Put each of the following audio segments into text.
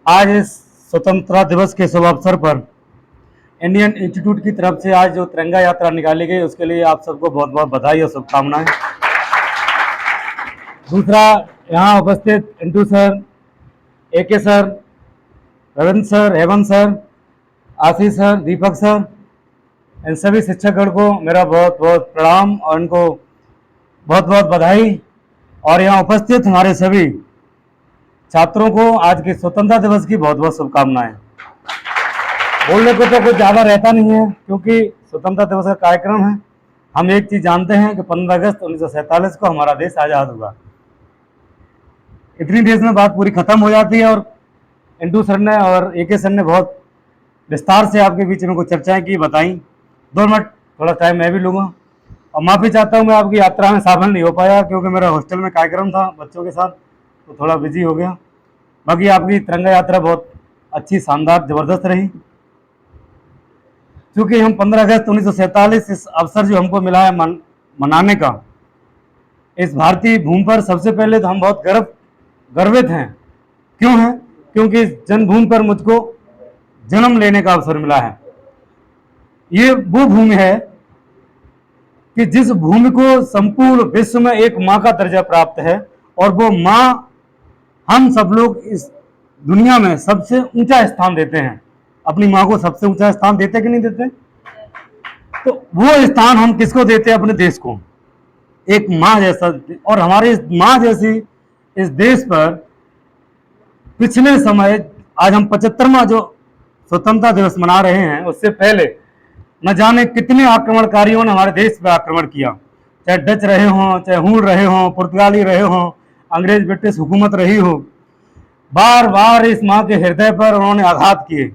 आज इस स्वतंत्रता दिवस के शुभ अवसर पर इंडियन इंस्टीट्यूट की तरफ से आज जो तिरंगा यात्रा निकाली गई उसके लिए आप सबको बहुत बहुत बधाई और शुभकामनाएं। दूसरा, यहाँ उपस्थित Indu sir, A K sir, Ravindra sir, Hemant sir, Ashish sir, Deepak sir, इन सभी शिक्षकगण को मेरा बहुत बहुत प्रणाम और इनको बहुत बहुत बधाई। और यहाँ उपस्थित हमारे सभी छात्रों को आज के स्वतंत्रता दिवस की बहुत बहुत शुभकामनाएं। बोलने को तो कुछ ज़्यादा रहता नहीं है क्योंकि स्वतंत्रता दिवस का कार्यक्रम है। हम एक चीज़ जानते हैं कि 15 अगस्त 1947 को हमारा देश आज़ाद हुआ। इतनी देश में बात पूरी खत्म हो जाती है और इंटू सर ने और एके सर ने बहुत विस्तार से आपके बीच में कुछ चर्चाएं की, बताई। 2 मिनट थोड़ा टाइम मैं भी लूँगा और माफ़ी चाहता हूँ मैं आपकी यात्रा में शामिल नहीं हो पाया क्योंकि मेरा हॉस्टल में कार्यक्रम था बच्चों के साथ, तो थोड़ा बिजी हो गया। बाकी आपकी तिरंगा यात्रा बहुत अच्छी, शानदार, ज़बरदस्त रही। क्योंकि हम 15 अगस्त 1947 इस अवसर जो हमको मिला है मनाने का, इस भारतीय भूमि पर सबसे पहले तो हम बहुत गर्वित हैं। क्यों हैं? क्योंकि इस जन्मभूमि पर मुझको जन्म लेने का अवसर मिला है। ये वो भूमि है कि जिस भूमि को संपूर्ण विश्व में एक माँ का दर्जा प्राप्त है और वो माँ हम सब लोग इस दुनिया में सबसे ऊंचा स्थान देते हैं। अपनी माँ को सबसे ऊंचा स्थान देते कि नहीं देते? तो वो स्थान हम किसको देते हैं? अपने देश को, एक माँ जैसा। और हमारे इस माँ जैसी इस देश पर पिछले समय, आज हम 75वां जो स्वतंत्रता दिवस मना रहे हैं, उससे पहले न जाने कितने आक्रमणकारियों ने हमारे देश पर आक्रमण किया। चाहे डच रहे हों, चाहे हूण रहे हों, पुर्तगाली रहे हों, अंग्रेज ब्रिटिश हुकूमत रही हो, बार बार इस माँ के हृदय पर उन्होंने आघात किए,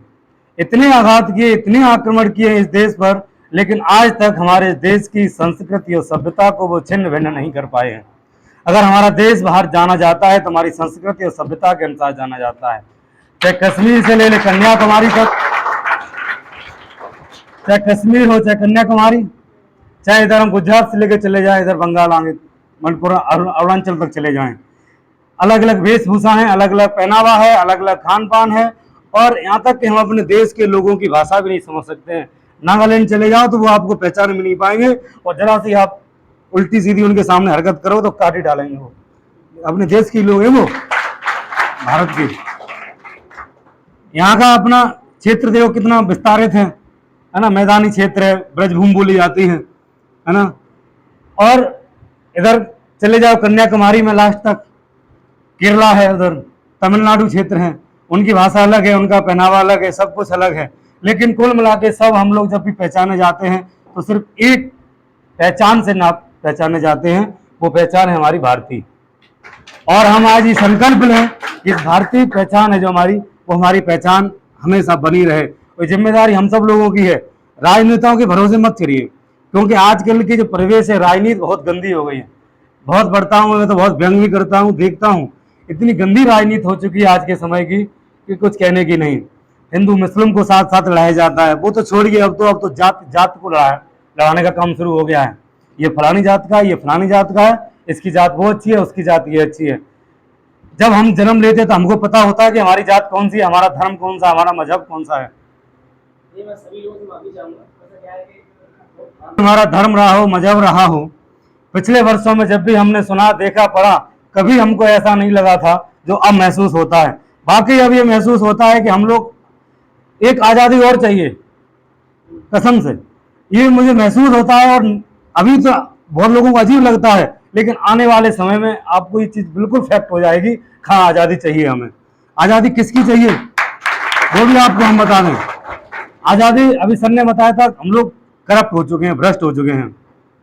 इतने आघात किए, इतने आक्रमण किए इस देश पर, लेकिन आज तक हमारे देश की संस्कृति और सभ्यता को वो छिन्न भिन्न नहीं कर पाए हैं। अगर हमारा देश बाहर जाना जाता है तो हमारी संस्कृति और सभ्यता के अनुसार जाना जाता है। चाहे कश्मीर से ले ले कन्याकुमारी तक, चाहे कश्मीर हो चाहे कन्याकुमारी, चाहे इधर हम गुजरात से लेकर चले जाएं, इधर बंगाल आगे मणिपुर अरुणाचल तक चले जाएं, अलग अलग वेशभूषा है, अलग अलग पहनावा है, अलग अलग खान पान है। और यहाँ तक कि हम अपने देश के लोगों की भाषा भी नहीं समझ सकते हैं। नागालैंड चले जाओ तो वो आपको पहचान भी नहीं पाएंगे और जरा सी आप उल्टी सीधी उनके सामने हरकत करो तो काट ही डालेंगे। वो अपने देश के लोग हैं, वो भारत के। यहाँ का अपना क्षेत्र देखो कितना विस्तारित है ना, मैदानी क्षेत्र है, ब्रजभूमि बोली जाती है ना। और इधर चले जाओ कन्याकुमारी में लास्ट तक, केरला है, उधर तमिलनाडु क्षेत्र है, उनकी भाषा अलग है, उनका पहनावा अलग है, सब कुछ अलग है। लेकिन कुल मिला के सब हम लोग जब भी पहचाने जाते हैं तो सिर्फ एक पहचान से ना पहचाने जाते हैं, वो पहचान है हमारी भारतीय। और हम आज ये संकल्प लें कि इस भारतीय पहचान है जो हमारी, वो हमारी पहचान हमेशा बनी रहे। और जिम्मेदारी हम सब लोगों की है। राजनेताओं के भरोसे मत करिए क्योंकि आजकल की जो परिवेश है, राजनीति बहुत गंदी हो गई है। बहुत पढ़ता हूँ मैं तो बहुत व्यंग भी करता हूँ, देखता हूँ, इतनी गंदी राजनीति हो चुकी है आज के समय की कि कुछ कहने की नहीं। हिंदू मुस्लिम को साथ साथ लड़ाया जाता है, वो तो छोड़िए, अब तो जात को लड़ाने का काम शुरू हो गया है। ये फलानी जात का है, ये फलानी जात का है, इसकी जात वो अच्छी है, उसकी जात ये अच्छी है। जब हम जन्म लेते तो हमको पता होता है कि हमारी जात कौन सी है, हमारा धर्म कौन सा, हमारा मजहब कौन सा है। ये मैं सभी लोगों से माफी चाहूंगा, हमारा धर्म रहा हो, मजहब रहा हो। पिछले वर्षों में जब भी हमने सुना, देखा, पढ़ा, कभी हमको ऐसा नहीं लगा था जो अब महसूस होता है। बाकी अब ये महसूस होता है कि हम लोग एक आज़ादी और चाहिए, कसम से ये मुझे महसूस होता है। और अभी तो बहुत लोगों को अजीब लगता है, लेकिन आने वाले समय में आपको ये चीज़ बिल्कुल फैक्ट हो जाएगी। हाँ, आज़ादी चाहिए हमें। आज़ादी किसकी चाहिए वो भी आपको हम बता दें। आज़ादी, अभी सर ने बताया था, हम लोग करप्ट हो चुके हैं, भ्रष्ट हो चुके हैं।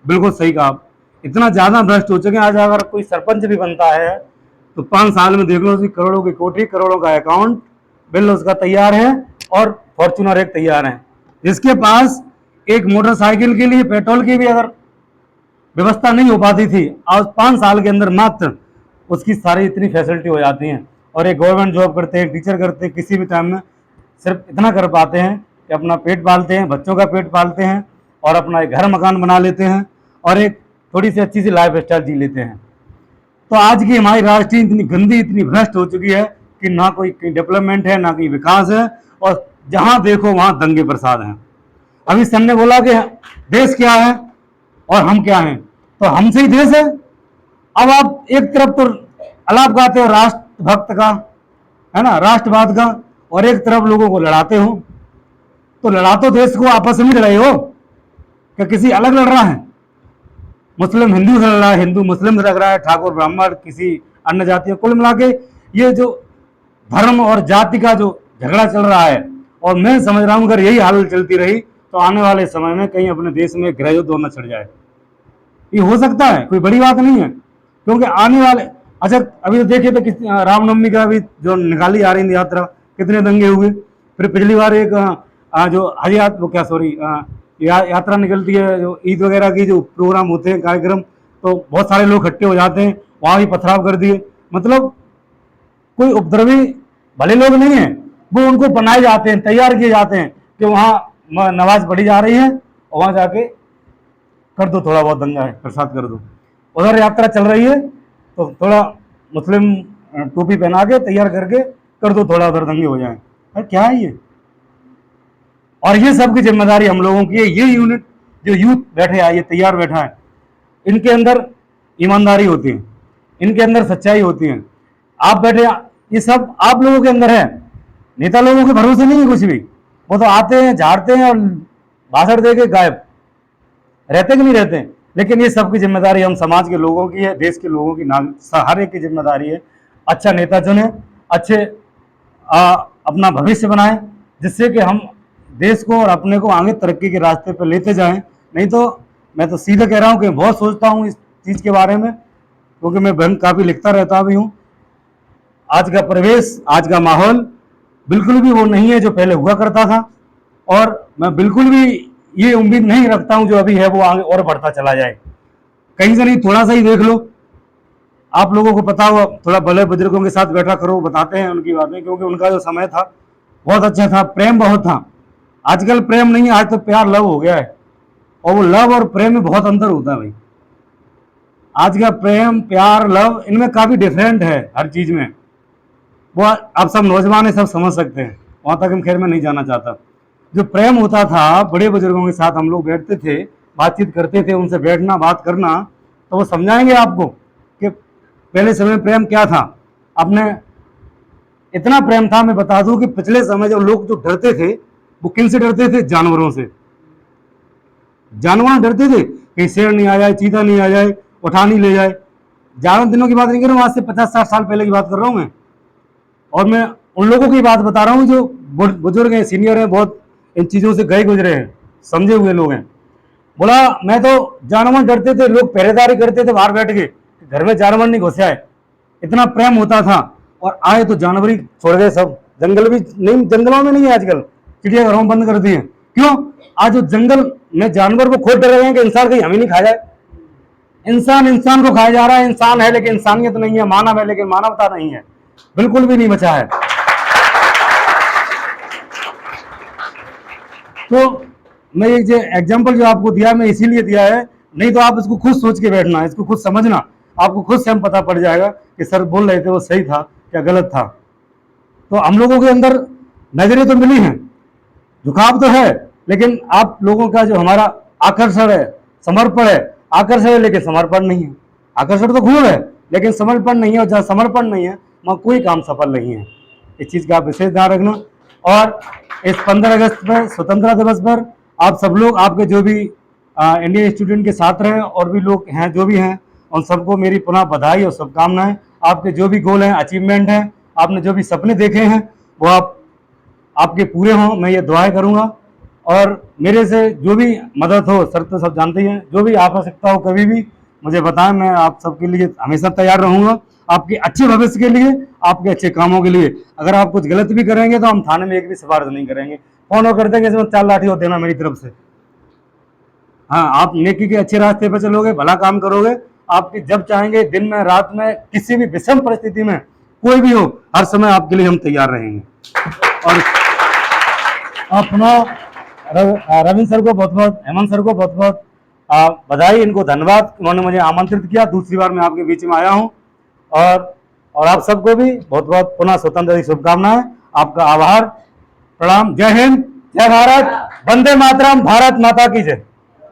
बिल्कुल सही कहा आप, इतना ज़्यादा भ्रष्ट हो चुके हैं। आज अगर कोई सरपंच भी बनता है तो 5 साल में देख लो उसकी करोड़ों की कोठी, करोड़ों का अकाउंट, बिल उसका तैयार है और फॉर्च्यूनर एक तैयार है। जिसके पास एक मोटरसाइकिल के लिए पेट्रोल की भी अगर व्यवस्था नहीं हो पाती थी, आज 5 साल के अंदर मात्र उसकी सारी इतनी फैसिलिटी हो जाती हैं। और एक गवर्नमेंट जॉब करते हैं, टीचर करते हैं, किसी भी टाइम में सिर्फ इतना कर पाते हैं कि अपना पेट पालते हैं, बच्चों का पेट पालते हैं और अपना एक घर मकान बना लेते हैं और एक थोड़ी सी अच्छी सी लाइफ स्टाइल जी लेते हैं। तो आज की हमारी राजनीति इतनी गंदी, इतनी भ्रष्ट हो चुकी है कि ना कोई डेवलपमेंट है, ना कोई विकास है, और जहां देखो वहां दंगे प्रसाद हैं। अभी सन ने बोला कि देश क्या है और हम क्या हैं, तो हमसे ही देश है। अब आप एक तरफ तो अलाप गाते हो राष्ट्रभक्त का, है ना, राष्ट्रवाद का, और एक तरफ लोगों को लड़ाते हो। तो लड़ा तो देश को आपस में लड़ाई हो, क्या किसी अलग लड़ रहा है? मुस्लिम हिंदू से लड़ रहा है, हिंदू मुस्लिम से लड़ रहा है, ठाकुर ब्राह्मण किसी अन्य जाति, कुल मिला के ये जो धर्म और जाति का जो झगड़ा चल रहा है, और मैं समझ रहा हूं अगर यही हालत चलती रही तो आने वाले समय में कहीं अपने देश में गृह युद्ध होना चढ़ जाए। ये हो सकता है, कोई बड़ी बात नहीं है, क्योंकि आने वाले, अच्छा अभी तो देखिए तो रामनवमी का भी जो निकाली जा रही यात्रा, कितने दंगे हुए। फिर पिछली बार एक जो हज वो क्या सॉरी यात्रा निकलती है, जो ईद वगैरह की जो प्रोग्राम होते हैं कार्यक्रम, तो बहुत सारे लोग इकट्ठे हो जाते हैं, वहां भी पथराव कर दिए। मतलब कोई उपद्रवी भले लोग नहीं है, वो उनको बनाए जाते हैं, तैयार किए जाते हैं कि वहां नमाज पढ़ी जा रही है और वहां जाके कर दो थोड़ा बहुत दंगा है, प्रसाद कर दो। उधर यात्रा चल रही है तो थोड़ा मुस्लिम टोपी पहना के तैयार करके कर दो, थोड़ा उधर दंगे हो जाए। अरे क्या है ये? और ये सब की जिम्मेदारी हम लोगों की है। ये यूनिट जो यूथ बैठे है, ये तैयार बैठा है, इनके अंदर ईमानदारी होती है, इनके अंदर सच्चाई होती है। आप बैठे, ये सब आप लोगों के अंदर है। नेता लोगों के भरोसे नहीं है कुछ भी, वो तो आते हैं, झाड़ते हैं और भाषण दे के गायब, रहते कि नहीं रहते। लेकिन ये सबकी जिम्मेदारी हम समाज के लोगों की है, देश के लोगों की, हर एक की जिम्मेदारी है। अच्छा नेता चुने, अच्छे अपना भविष्य बनाए, जिससे कि हम देश को और अपने को आगे तरक्की के रास्ते पर लेते जाएं। नहीं तो मैं तो सीधे कह रहा हूं कि बहुत सोचता हूं इस चीज़ के बारे में, क्योंकि मैं काफ़ी लिखता रहता भी हूँ। आज का परिवेश, आज का माहौल बिल्कुल भी वो नहीं है जो पहले हुआ करता था, और मैं बिल्कुल भी ये उम्मीद नहीं रखता हूं जो अभी है वो आगे और बढ़ता चला जाए। कहीं से नहीं, थोड़ा सा ही देख लो, आप लोगों को पता हो, थोड़ा बड़े बुजुर्गों के साथ बैठा करो, बताते हैं उनकी बातें, क्योंकि उनका जो समय था बहुत अच्छा था, प्रेम बहुत था। आजकल प्रेम नहीं है, आज तो प्यार लव हो गया है, और वो लव और प्रेम में बहुत अंतर होता है भाई। आज का प्रेम प्यार लव इनमें काफी डिफरेंट है हर चीज में। वो आप सब नौजवान है, सब समझ सकते हैं, वहां तक हम खैर में नहीं जाना चाहता। जो प्रेम होता था, बड़े बुजुर्गों के साथ हम लोग बैठते थे, बातचीत करते थे, उनसे बैठना बात करना, तो वो समझाएंगे आपको कि पहले समय में प्रेम क्या था। अपने इतना प्रेम था, मैं बता दूं कि पिछले समय जो लोग जो डरते थे, वो किन से डरते थे? जानवरों से। जानवर डरते थे कि शेर नहीं आ जाए, चीता नहीं आ जाए, उठा नहीं ले जाए। ज्यादा दिनों की बात नहीं कर रहा हूँ, आज से 50-60 साल पहले की बात कर रहा हूँ मैं। और मैं उन लोगों की बात बता रहा हूँ जो बुजुर्ग हैं, सीनियर हैं, बहुत इन चीज़ों से गए गुजरे हैं, समझे हुए लोग हैं। बोला मैं तो जानवर डरते थे, लोग पहरेदारी करते थे बाहर बैठ के, घर में जानवर नहीं घुसे आए, इतना प्रेम होता था। और आए तो जानवर ही छोड़ गए सब, जंगल भी नहीं, जंगलों में नहीं है आजकल, चिड़ियाघरों में बंद कर दिए। क्यों? आज जो जंगल में जानवर को खोद डर रहे हैं कि इंसान कहीं हमें नहीं खा जाए। इंसान इंसान को खाया जा रहा है, इंसान है लेकिन इंसानियत नहीं है, मानव है लेकिन मानवता नहीं है, बिल्कुल भी नहीं बचा है। तो मैं ये जो एग्जाम्पल जो आपको दिया, मैं इसीलिए दिया है, नहीं तो आप इसको खुद सोच के बैठना, इसको खुद समझना, आपको खुद से हम पता पड़ जाएगा कि सर बोल रहे थे वो सही था क्या गलत था। तो हम लोगों के अंदर नजरें तो मिली हैं, झुकाव तो है, लेकिन आप लोगों का जो हमारा आकर्षण है, समर्पण है, आकर्षण है लेकिन समर्पण नहीं है। आकर्षण तो खूब है लेकिन समर्पण नहीं है, और जहाँ समर्पण नहीं है वहाँ कोई काम सफल नहीं है। इस चीज़ का आप विशेष ध्यान रखना। और इस 15 अगस्त पर, स्वतंत्रता दिवस पर, आप सब लोग, आपके जो भी इंडियन स्टूडेंट के छात्र हैं और भी लोग हैं जो भी हैं, उन सबको मेरी पुनः बधाई और शुभकामनाएं। आपके जो भी गोल हैं, अचीवमेंट हैं, आपने जो भी सपने देखे हैं, वो आपके पूरे हों, मैं ये दुआएं करूंगा। और मेरे से जो भी मदद हो, सर तो सब जानते ही हैं, जो भी आवश्यकता हो कभी भी मुझे बताएं, मैं आप सबके लिए हमेशा तैयार रहूंगा, आपके अच्छे भविष्य के लिए, आपके अच्छे कामों के लिए। अगर आप कुछ गलत भी करेंगे तो हम थाने में एक भी सिफारिश नहीं करेंगे, फोन कर देंगे, इसमें 4 लाठी हो देना मेरी तरफ से। हाँ, आप नेकी के अच्छे रास्ते पर चलोगे, भला काम करोगे, आपकी जब चाहेंगे, दिन में रात में, किसी भी विषम परिस्थिति में, कोई भी हो, हर समय आपके लिए हम तैयार रहेंगे। और अपना रविंद्र सर को बहुत बहुत, हेमंत सर को बहुत बहुत बधाई, इनको धन्यवाद, उन्होंने मुझे आमंत्रित किया, दूसरी बार मैं आपके बीच में आया हूँ। और और आप सबको भी बहुत बहुत पुनः स्वतंत्रता की शुभकामनाएं, आपका आभार, प्रणाम, जय हिंद, जय भारत, वंदे मातरम, भारत माता की जय।